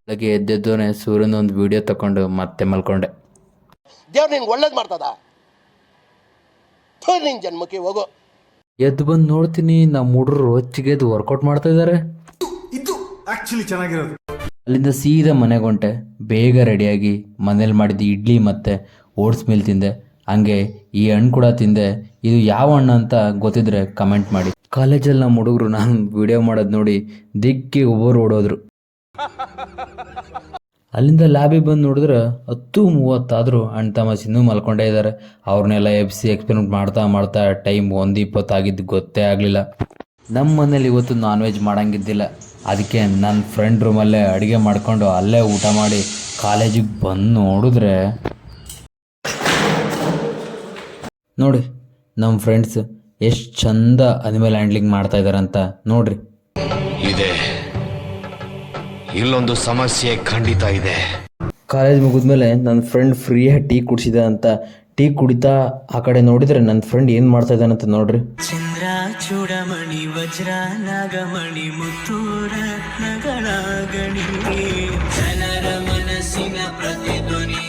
ಬೆಳಗ್ಗೆ ಎದ್ದೆದ್ದೋನೆ ಸೂರ್ಯನ ಒಂದು ವಿಡಿಯೋ ತಗೊಂಡು ಮತ್ತೆ ಮಲ್ಕೊಂಡೆ. ದೇವ್ರು ನಿನ್ಗೆ ಒಳ್ಳೇದು ಮಾಡ್ತದ, ನಿನ್ ಜನ್ಮಕ್ಕೆ ಹೋಗೋ. ಎದ್ದು ಬಂದು ನೋಡ್ತೀನಿ ನಮ್ಮ ಹುಡುಗರು ಹೊಚ್ಚಿಗೆದ್ದು ವರ್ಕೌಟ್ ಮಾಡ್ತಾ ಇದ್ದಾರೆ. ಇದು ಆಕ್ಚುಲಿ ಚೆನ್ನಾಗಿರೋದು. ಅಲ್ಲಿಂದ ಸೀದಾ ಮನೆಗೆ ಹೊಂಟೆ. ಬೇಗ ರೆಡಿಯಾಗಿ ಮನೇಲಿ ಮಾಡಿದ್ದು ಇಡ್ಲಿ ಮತ್ತು ಓಟ್ಸ್ ಮೀಲ್ ತಿಂದೆ. ಹಂಗೆ ಈ ಹಣ್ಣು ಕೂಡ ತಿಂದೆ. ಇದು ಯಾವ ಹಣ್ಣು ಅಂತ ಗೊತ್ತಿದ್ರೆ ಕಮೆಂಟ್ ಮಾಡಿ. ಕಾಲೇಜಲ್ಲಿ ನಮ್ಮ ಹುಡುಗರು ನಾನು ವಿಡಿಯೋ ಮಾಡೋದು ನೋಡಿ ದಿಕ್ಕಿ ಒಬ್ಬರು ಓಡೋದ್ರು. ಅಲ್ಲಿಂದ ಲ್ಯಾಬಿಗೆ ಬಂದು ನೋಡಿದ್ರೆ 10:30 ಆದರೂ ಅಣ್ಣ ತಮ್ಮ ಇನ್ನೂ ಮಲ್ಕೊಂಡೇ ಇದ್ದಾರೆ. ಅವ್ರನ್ನೆಲ್ಲ ಎಬ್ಸಿ ಎಕ್ಸ್ಪೆರಿಮೆಂಟ್ ಮಾಡ್ತಾ ಮಾಡ್ತಾ ಟೈಮ್ 1:20 ಆಗಿದ್ದು ಗೊತ್ತೇ ಆಗಲಿಲ್ಲ. ನಮ್ಮ ಮನೇಲಿ ಇವತ್ತು ನಾನ್ ವೆಜ್ ಮಾಡೋಂಗಿದ್ದಿಲ್ಲ. ಅದಕ್ಕೆ ನನ್ನ ಫ್ರೆಂಡ್ ರೂಮಲ್ಲೇ ಅಡುಗೆ ಮಾಡ್ಕೊಂಡು ಅಲ್ಲೇ ಊಟ ಮಾಡಿ ಕಾಲೇಜಿಗೆ ಬಂದು ನೋಡಿದ್ರೆ ನೋಡಿ ನಮ್ಮ ಫ್ರೆಂಡ್ಸ್ ಎಷ್ಟು ಚಂದ ಅನಿಮಲ್ ಹ್ಯಾಂಡ್ಲಿಂಗ್ ಮಾಡ್ತಾ ಇದ್ದಾರೆ ಅಂತ ನೋಡ್ರಿ. ಇದೆ, ಇಲ್ಲೊಂದು ಸಮಸ್ಯೆ ಖಂಡಿತ ಇದೆ. ಕಾಲೇಜ್ ಮುಗಿದ್ಮೇಲೆ ನನ್ನ ಫ್ರೆಂಡ್ ಫ್ರೀಯಾಗಿ ಟೀ ಕುಡಿಸಿದ ಅಂತ ಟೀ ಕುಡಿತಾ ಆ ಕಡೆ ನೋಡಿದ್ರೆ ನನ್ನ ಫ್ರೆಂಡ್ ಏನು ಮಾಡ್ತಾ ಇದ್ದಾನಂತ ನೋಡ್ರಿ. ಚಂದ್ರ ಚೂಡಮಣಿ ವಜ್ರ ನಾಗಮಣಿ ಮುತ್ತು ರತ್ನಗಳ ಗಣಿ ಜನರ ಮನಸ್ಸಿನ ಪ್ರತಿಧ್ವನಿ.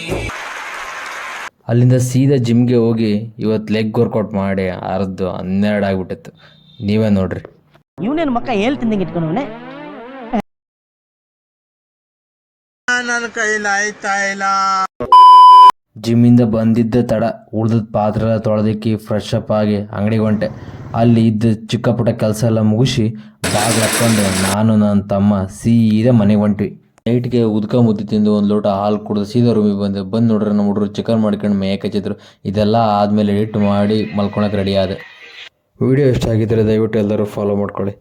ಅಲ್ಲಿಂದ ಸೀದಾ ಜಿಮ್ಗೆ ಹೋಗಿ ಇವತ್ತು ಲೆಗ್ ವರ್ಕೌಟ್ ಮಾಡಿ 12 ಆಗಿಬಿಟ್ಟಿತ್ತು. ನೀವೇ ನೋಡ್ರಿ. ಇವನೇನು ಮಕ್ಕ ಹೇಳ್ತಿದ್ದಂಗೆ ಇಟ್ಕೊಂಡವನೇ. ನನ್ನ ಕೈಲಾಯ್ತಾ ಇಲ್ಲ. ಜಿಮ್ಮಿಂದ ಬಂದಿದ್ದ ತಡ ಉಳ್ದದ ಪಾತ್ರೆ ಎಲ್ಲ ತೊಳೆದಿಕ್ಕಿ ಫ್ರೆಶ್ ಅಪ್ ಆಗಿ ಅಂಗಡಿಗೆ ಹೊಂಟೆ. ಅಲ್ಲಿ ಇದ್ದ ಚಿಕ್ಕ ಪುಟ್ಟ ಕೆಲಸ ಎಲ್ಲ ಮುಗಿಸಿ ಬ್ಯಾಗ್ ಹಾಕ್ಕೊಂಡು ನಾನು ನನ್ನ ತಮ್ಮ ಸೀದಾ ಮನೆಗೆ ಹೊಂಟ್ವಿ. ನೈಟ್ಗೆ ಉದ್ಕ ಮುದ್ದೆ ತಿಂದು ಒಂದು ಲೋಟ ಹಾಲು ಕುಡಿದು ಸೀದಾ ರೂಮಿಗೆ ಬಂದು ನೋಡ್ರೆ ನಮ್ಮ ಹುಡುಗರು ಚಿಕನ್ ಮಾಡ್ಕೊಂಡು ಮೇಯಕ್ಕೆ ಹಚ್ಚಿದ್ರು. ಇದೆಲ್ಲ ಆದಮೇಲೆ ಎಡಿಟ್ ಮಾಡಿ ಮಲ್ಕೊಳಕ್ಕೆ ರೆಡಿ ಆದೆ. ವಿಡಿಯೋ ಇಷ್ಟ ಆಗಿದ್ದರೆ ದಯವಿಟ್ಟು ಎಲ್ಲರೂ ಫಾಲೋ ಮಾಡ್ಕೊಳ್ಳಿ.